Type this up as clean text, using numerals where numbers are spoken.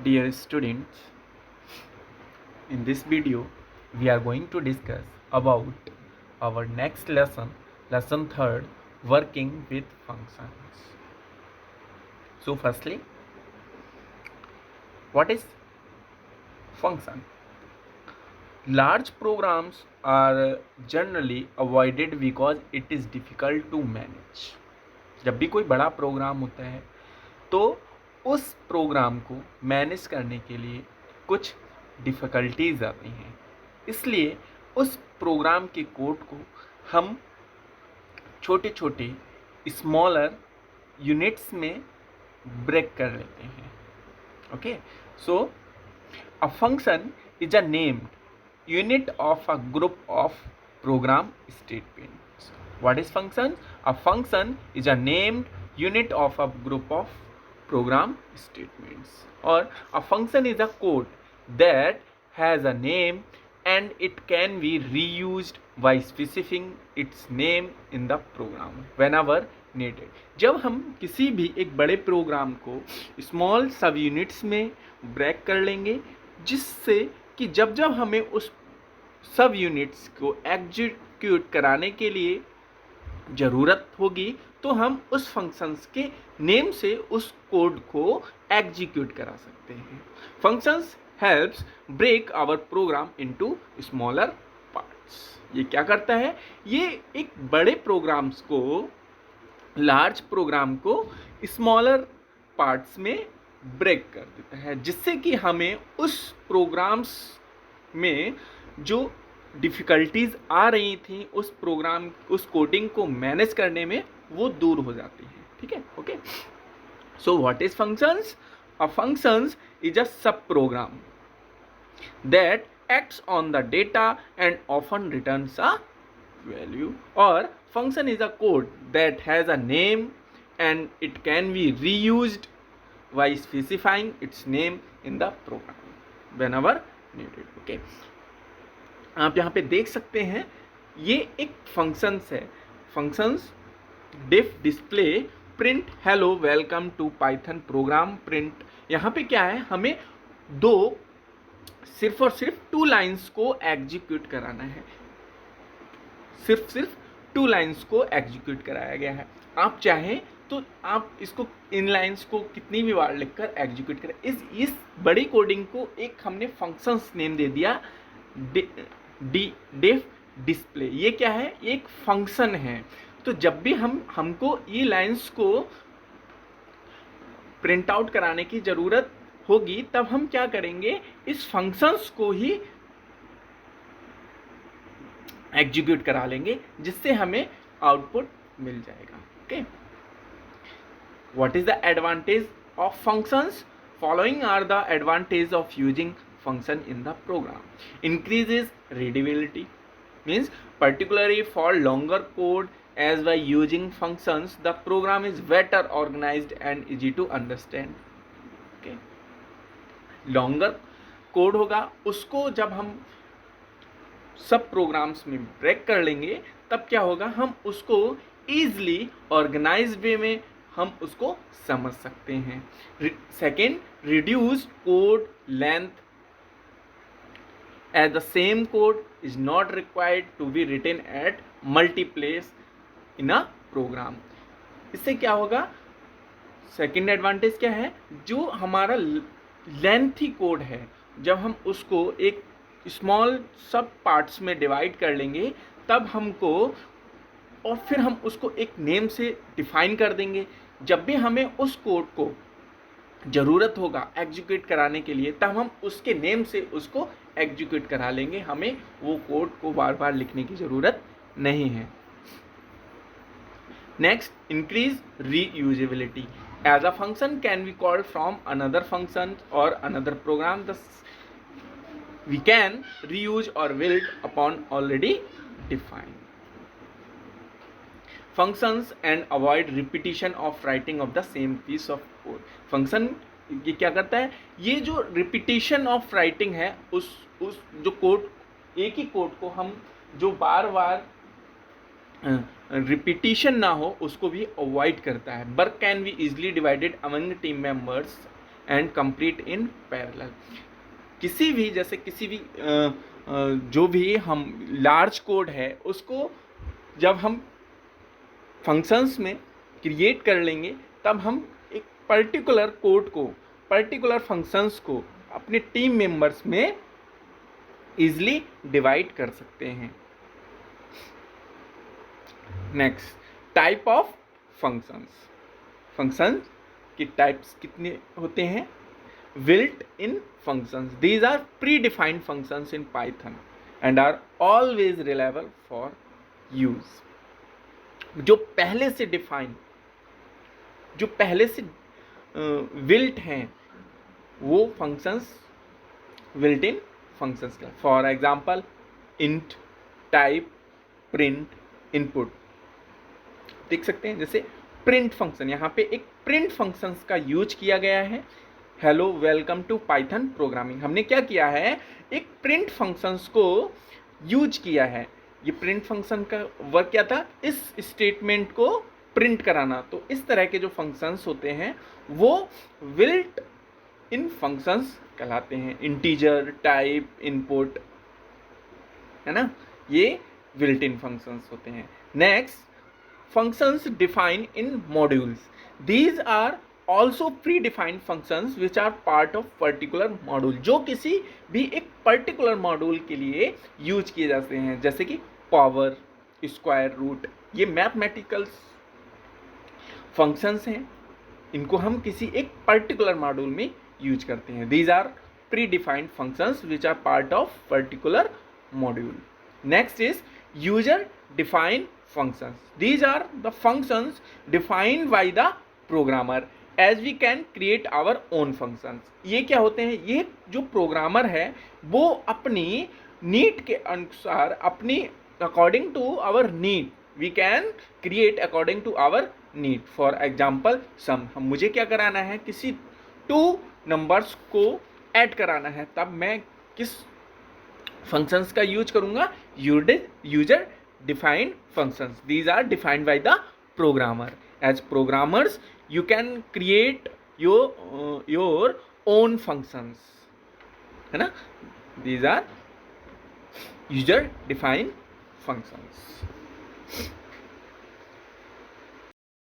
Dear students, in this video we are going to discuss about our next lesson, lesson 3rd, working with functions. So firstly, what is function? Large programs are generally avoided because it is difficult to manage. जब भी कोई बड़ा programme होता है तो उस programme को manage करने के लिए कुछ डिफ़िकल्टीज आती हैं, इसलिए उस प्रोग्राम के कोड को हम छोटे छोटे स्मॉलर यूनिट्स में ब्रेक कर लेते हैं. Okay, so a function is a named unit of a group of program statements. What is function? A function is a named unit of a group of program statements, or a function is a code that has a name and it can be reused by specifying its name in the program whenever needed. जब हम किसी भी एक बड़े programme को small सब units में break कर लेंगे, जिससे कि जब जब हमें उस सब यूनिट्स को एग्जीक्यूट कराने के लिए ज़रूरत होगी तो हम उस फंक्शंस के नेम से उस कोड को एग्जीक्यूट करा सकते हैं. Functions helps break our program into smaller parts. ये क्या करता है? ये एक बड़े प्रोग्राम्स को, लार्ज प्रोग्राम को स्मॉलर पार्ट्स में ब्रेक कर देता है, जिससे कि हमें उस प्रोग्राम्स में जो डिफ़िकल्टीज आ रही थी उस प्रोग्राम, उस कोडिंग को मैनेज करने में, वो दूर हो जाती है. ठीक है, okay. So what is functions? A functions is a sub program that acts on the data and often returns a value, or function is a code that has a name and it can be reused by specifying its name in the program whenever needed. Okay, आप यहाँ पे देख सकते हैं ये एक functions है. Functions def, display, print, hello, welcome to Python program, print. यहाँ पे क्या है? हमें सिर्फ और सिर्फ 2 लाइन्स को एग्जीक्यूट कराना है. सिर्फ 2 लाइन्स को एग्जीक्यूट कराया गया है. आप चाहें तो आप इसको, इन लाइन्स को कितनी भी बार लिखकर एग्जीक्यूट करें. इस बड़ी कोडिंग को एक हमने फंक्शंस नेम दे दिया, डिफ डिस्प्ले. ये क्या है? एक फंक्शन है. तो जब भी हमको ये लाइन्स को प्रिंट आउट कराने की ज़रूरत होगी तब हम क्या करेंगे? इस फंक्शंस को ही एग्जीक्यूट करा लेंगे, जिससे हमें आउटपुट मिल जाएगा. Okay, what is the advantage of functions? Following are the advantage of using function in the program. Increases readability, means particularly for longer code, as by using functions the program is better organized and easy to understand. Okay, longer code होगा, उसको जब हम सब programmes में break कर लेंगे तब क्या होगा? हम उसको ईजली ऑर्गेनाइज वे में हम उसको समझ सकते हैं. Second, reduce code length, as the same code is not required to be written at multiplace in a program. इससे क्या होगा? सेकेंड एडवांटेज क्या है? जो हमारा लेंथी कोड है, जब हम उसको एक स्मॉल सब पार्ट्स में डिवाइड कर लेंगे तब हमको, और फिर हम उसको एक नेम से डिफाइन कर देंगे. जब भी हमें उस कोड को ज़रूरत होगा एग्जीक्यूट कराने के लिए तब हम उसके नेम से उसको एग्जीक्यूट करा लेंगे. हमें वो कोड को बार बार लिखने की ज़रूरत नहीं है. Next, increase reusability. As a function can be called from another function or another program, we can reuse और build upon already defined functions and avoid repetition of writing of the same piece of code. Function ये क्या करता है? ये जो repetition of writing है, उस जो कोड, एक ही कोड को हम जो बार बार रिपीटिशन ना हो उसको भी अवॉइड करता है. Work can be easily divided among team members and complete in parallel. किसी भी जैसे किसी भी जो भी हम लार्ज कोड है उसको जब हम फंक्शंस में क्रिएट कर लेंगे तब हम एक पर्टिकुलर कोड को, पर्टिकुलर फंक्शंस को अपने टीम मेंबर्स में इजली डिवाइड कर सकते हैं। Next, type of functions. Functions की टाइप्स कितने होते हैं? built in functions, these are predefined functions in Python and are always reliable for use। जो पहले से डिफाइन, जो पहले से built हैं वो फंक्शंस built in functions का, for example int, type, print, input. देख सकते हैं जैसे प्रिंट फंक्शन, यहाँ पे एक प्रिंट फंक्शंस का यूज किया गया है। Hello welcome to Python programming, हमने क्या किया है, एक प्रिंट फंक्शंस को यूज किया है। ये प्रिंट फंक्शन का वर्क क्या था, इस स्टेटमेंट को प्रिंट कराना। तो इस तरह के जो फंक्शंस होते हैं वो बिल्ट इन फंक्शंस कहलाते हैं। इंटीजर, टाइप, इनपुट, है ना, ये बिल्ट इन फंक्शंस होते हैं। Next, functions defined in modules, these are also predefined functions which are part of particular module, जो किसी भी एक particular module के लिए यूज किए जाते हैं, जैसे कि पावर, स्क्वायर रूट, ये मैथमेटिकल फंक्शंस हैं, इनको हम किसी एक पर्टिकुलर मॉड्यूल में यूज करते हैं। These are predefined functions which are part of particular module. Next is user defined functions, these are the functions defined by the programmer as we can create our own functions। ये क्या होते हैं, ये जो programmer है वो अपनी need के अनुसार, अपनी according to our need we can create according to our need. For example sum, हम मुझे क्या कराना है, किसी 2 नंबर्स को ऐड कराना है, तब मैं किस फंक्शंस का यूज करूंगा, user defined functions, these are defined by the programmer। as programmers you can create your own functions, है ना, these are user defined functions।